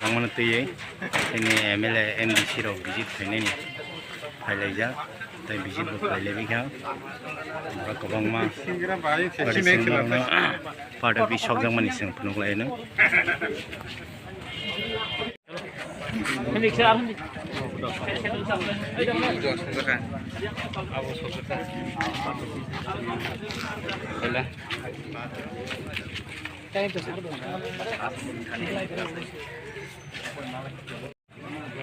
tangmano tuye ini MLA MDC rok visit thainani phailaija tai visit bo phailebi kha kobangma pada bisok jangmani sing phunukhlaino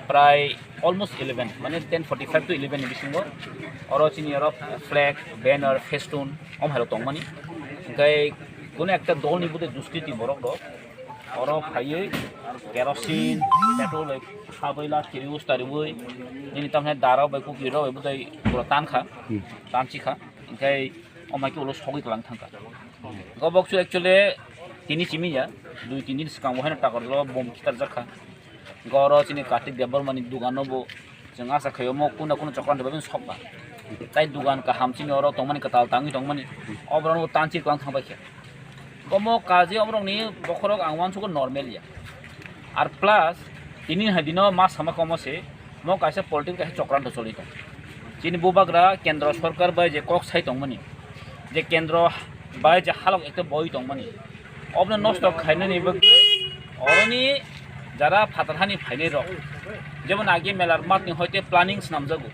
প্রায় almost 11 মানে 10:45 to 11 ni bisingo oro chini oro flag banner festoon omhalo tongmani gai kono ekta dol ni bude duskiti borok do oro phaiye kerosene petrol khabaila kirius tariboi ni tamhe dara bai ku kiro bai budai pura tankha tanchi kha gai omai ki ulo sogoi klang thangka gobok chu actually tini chimiya 2-3 din sikang wahana takarlo bom kitar jakha goro chini kartik debar mani dugano bo jeng asa khayo mo kuna chokran debin sokba tai dugan ka hamchini oro tongmani katal tangi tongmani obron tanchi klang thangba khe komo kaji obrong ni bokhorok angwan suko normal ya ar plus tini hadino mas sama komo se mo kaisa political kaisa chokran to choli tong chini bubagra kendra sarkar bai je kok sai tongmani je kendra bai je halok ekta boi tongmani obna nosto khaina ni bag oroni যারা ফাতারহানি ফাইনে rock যেমন আগে মেলার মাতনি হইতে planning নামজাগো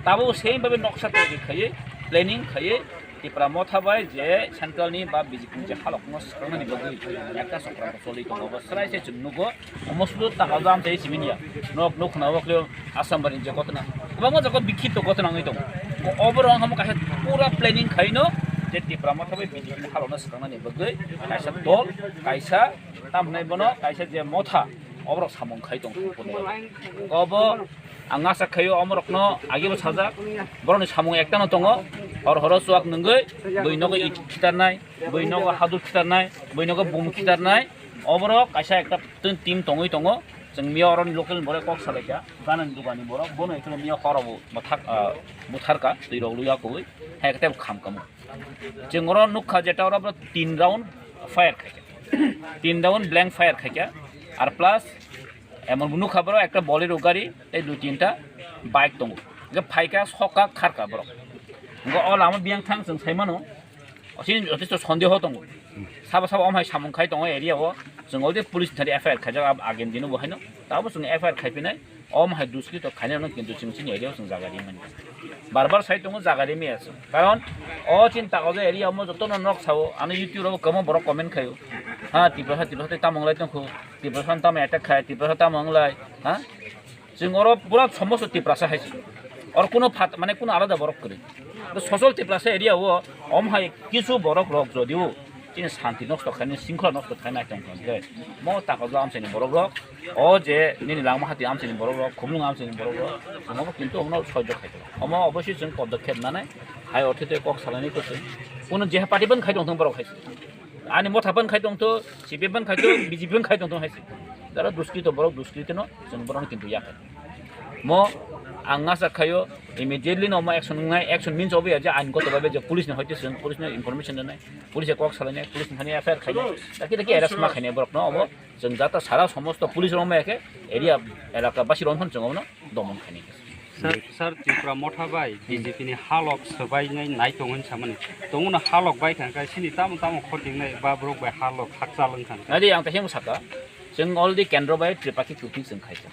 তাবো সেইভাবে নকশা তৈরি খাইয়ে planning খাইয়ে টিপ্রা মথাবাই যে সেন্ট্রালনি বা বিজেপি যে হালক নস্করমানি বগি একটা সংক্রান্ত চলি তো অবস্থায় সে চুন্নুগো মসলু তাকাজাম সেই সিমিনিয়া নক নক নাওকলে আসামবারি যে ঘটনা এবং যখন বিক্ষিপ্ত ঘটনা হই দং অবরং হাম কাছে পুরা প্ল্যানিং খাইনো যে টিপ্রা মথাবাই বিজেপি হালক নস্করমানি বগি কাইসা দল কাইসা তামনাই বনো কাইসা যে মথা obrok samong khai tong obo anga sa khayo omrokno agebo saja boroni samong ekta no tongo or horo suak nungoi boinogo it kitarnai boinogo hadur kitarnai boinogo bum kitarnai obrok kaisa ekta team tongoi tongo jeng mia oron local bore kok saleka ganan dugani borok bono ekno mia khorobo mathak mutharka tuirok luya koi hekte kham kam jeng oro nukha jeta ora 3 round fire khaika 3 round blank fire khaika R plus এমন বুনু খাবার একটা বলের গাড়ি এই 2-3টা bike দङ ফাইকা সকা খারকা বরক all আমার বিয়াং থাং जों সাইমানো অসিন যথেষ্ট সন্দেহ দङ সাবা সাবা আমহাই সামং খাই দङ এরিয়াও जों অলদে পুলিশ থারি এফআইআর খাজা আগেন দিনো বহাইনো তাবো जों এফআইআর খাইপিনাই আমহাই দুসকি তো খাইনানো কিন্তু চিনচিন এরিয়াও जों জাগারি মানি বারবার সাই দङ জাগারি মে আছে কারণ অ চিন্তা কজে এরিয়া মো যত নক সাও আনি ইউটিউব কম বড় কমেন্ট খাইও হ্যাঁ টিপ্রাহা তামংলাই তংখো টিপ্রাহা তাম অ্যাটাক খায় টিপ্রাহা তামংলাই হ্যাঁ जों অর পুরা সমস্ত টিপ্রাসা হাইছে আর কোনো মানে কোনো আলাদা বরক করে তো সচল টিপ্রাসা এরিয়া ও আমহাই কিছু বরক রক যদিও চিন শান্তি নষ্ট খাইনি শৃঙ্খলা নষ্ট খাইনা তংখো গে মো তাকজ আমছেনি বরক রক ও যে নিনি লাংমাহাতি আমছেনি বরক রক খুমলুং আমছেনি বরক রক আমো কিন্তু আমনো সহ্য খাইতো আমো অবশ্যই जों পদক্ষেপ নানাই হাই অর্থে কক সালানি করছে কোনো যে পার্টিবন খাইতো তং বরক খাইছে ani mothapan khai tong to sipepan khai to bijipan khai tong to haisi dara duskrito borok duskrito जों borok kintu yakai mo anga sa khayo immediately no ma action ngai action means obe je ain goto babe je police ne hoite जों police ne information nai police kok salane police ne affair khai taki arrest ma khaine borok no obo जों jata sara somosto police roma eke area elaka basi ronhon जों no domon khaine sir tipra mothabai BJP ni halok sabai nai tongon samani tonguna halok bai kan kai sini tam khoting nai ba brok bai halok khakchalung kan adi ang taheng saka जों already kendra bai tripaki shooting जों khaisa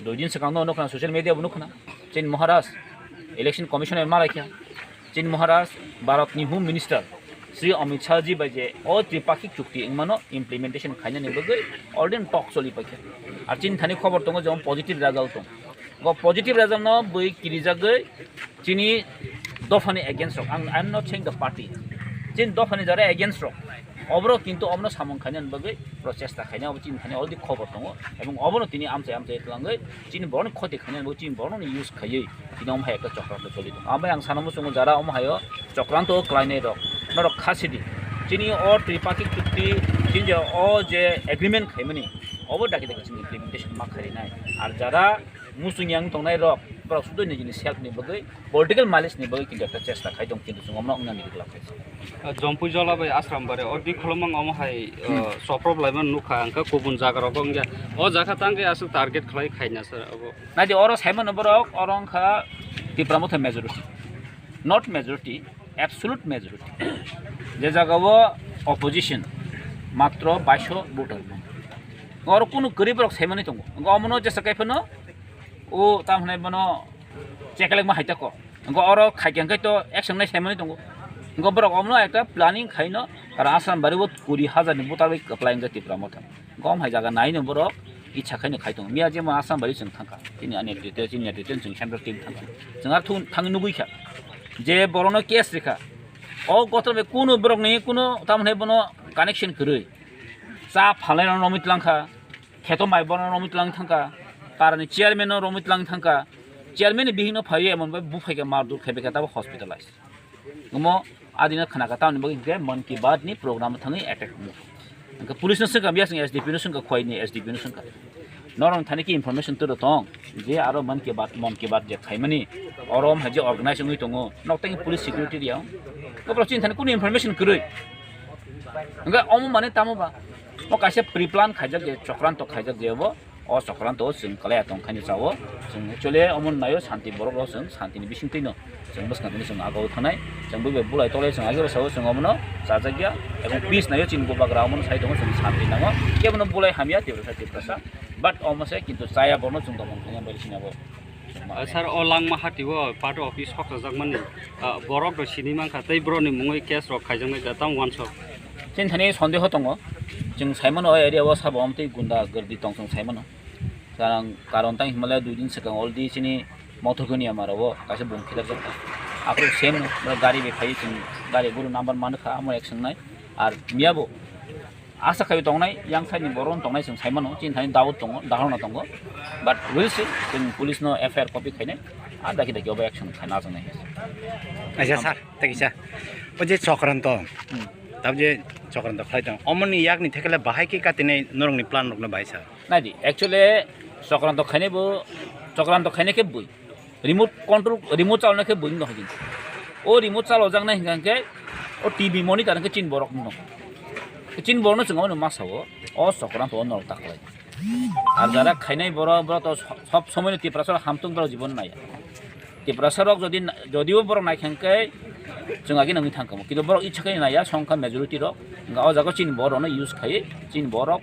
doidin sakang no kana social media bunu kana chin maharaj election commissioner malaikya chin maharaj bharat ni home minister Sri Amit Shah ji bai je o tripaki chukti ingmano implementation khaina ne bagai already talk choli pakya ar chin thani khobor tongo jom positive result tong go positive result no boi kirijagai chini dofani against rock I'm not saying the party chin dofani jare against rock obro kintu omno samong khaina bagai process ta khaina ob chin thani already khobor tongo ebong obono tini amche etlangai chin borno khoti khaina bo chin borno ni use khayei tini om hai ekta chokran to choli ambai ang sanamu sungo jara om hayo chokran to klaine rok norok khasidi chini or tripaki chukti chin je o je agreement khaimani obo daki daki chin implementation ma khari nai ar jara musung yang tongnai rok borok sudo ni jini self ni bagai political malice ni bagai kintu ekta chesta khai dong kintu sungomna ungna ni dikla khai জম্পু জলাবাই আশ্রাম বারে অদি খলমাং অমহাই সপ্রব লাইমান নুখা আংকা গুবুন জাগারক গঙ্গা ও জায়গা তাঙ্গে আসল target খাই খাইনা sir আবো nadi oro saimon borok orong kha tipramotha majority not majority absolute majority je jagao opposition matro 22 voter oro kuno garib rok saimoni tongo ngomono je sakai phono o tamhne bono chekelek ma haita ko ngo oro khaikyang kai to action nai saimoni tongo ngo borok omno ekta planning khaino asam baribo 20000 ni voter bai apply ga tipramotha gom hai jaga nai no borok इच्छा खायनो खायदों मिया जे मा आसाम बारि जों थांखा दिनै आने detail जिनिया detail जों central team थांखा जों आरो थांनो नुगैखा जे बरनो केस रेखा अ गतबे कुनु बरक नै कुनु तामने बनो कानेक्शन करै चा फालायनो रमित लांखा खेतो माइ बनो रमित लां थांखा कारनि चेयारमेन रमित लां थांखा चेयारमेन बिहिनो फायो एमनबा बुफायगा मारदु खेबेका ताबो हॉस्पिटलाइज गमो आदिना खानाका तामनि बगे मन की बात नि प्रोग्राम थाङै attack Angka pulis nasi kami biasa SDP nusun ka kuai ni SDP nusun ka. Norong thani ki information tu dotong. Je aro man ke bat je khai mani. Orom haji organize ngai tongo. Nok tangi pulis security dia. Ko prochin thani kuni information kurui. Angka omu mane tamu ba. Mo kaise pre-plan khajak je chokran to khajak je bo. O chokran to sing kala tong khani chawo. Sing chole omun nayo shanti borok ro sing shanti ni bising tino. Sing bas kan sing agau thanai. Sing bu bulai tole sing age sawo sing omuno sajagya এবং piece নাইও চিনগো বাগ্রাও মন সাই দङ जों सान्ति नाङो केबनो बुलाय हामिया तिब्रसा बाट अमसे किन्तु चाया बनो जों दङ जों बायसिनाबो স্যার ও লাংমা হাতিও পার্টি অফিস হকজাক মানে বরক দ সিনি মাंखा तै ब्रनि मुङै केस रक खायजोंनाय दातां वान सक जों थाने सन्देह दङ जों साइमन ओ एरियाव साबम तै गुन्दा गर्दी दङ जों साइमन कारण तां हिमालय दुइ दिन सिगां अलदि सिनि मथरगनि आमाराव कासे बुंखिला जों आखो सेम गाड़ी बे फाइ जों गाड़ी गुरु नाम्बार मानखा आमो एक्सन नाय আর মিয়াবো আশা খাই দংনাই ইয়াং সাইনি বরন দংনাই जों साइमनो चिन थानि दाउट दङ दाहरना दङ बाट विल सी जों पुलिस नो एफआईआर कपि खायने आ दाखि दाखि अब एक्शन खायना जोंनाय अच्छा सर तकिसा ओ जे चक्रान्त तब जे चक्रान्त खायदों अमनि याकनि थेकेला बाहाय के कातिनै नरंनि प्लान रकनो बाहाय सर नादि एक्चुअली चक्रान्त खायने के बुइ रिमोट कंट्रोल रिमोट चालने के बुइ नहगिन ओ रिमोट चालो जांगना हिंगाके ओ टीवी मनिटर के चिन बरक न चिन बरनो जों मासाव ओ चक्रान्त न ताखलाय आर जारा खायनाय बर तो सब समय तिप्रासर हामतुं बर जीवन नाया तिप्रासरक जदिबो बर नायखांके जों आगे नङि थांखो किन्तु बर इच्छाखै नाया संख्या मेजरिटी रक गाव जागो चिन बरनो यूज खाय चिन बरक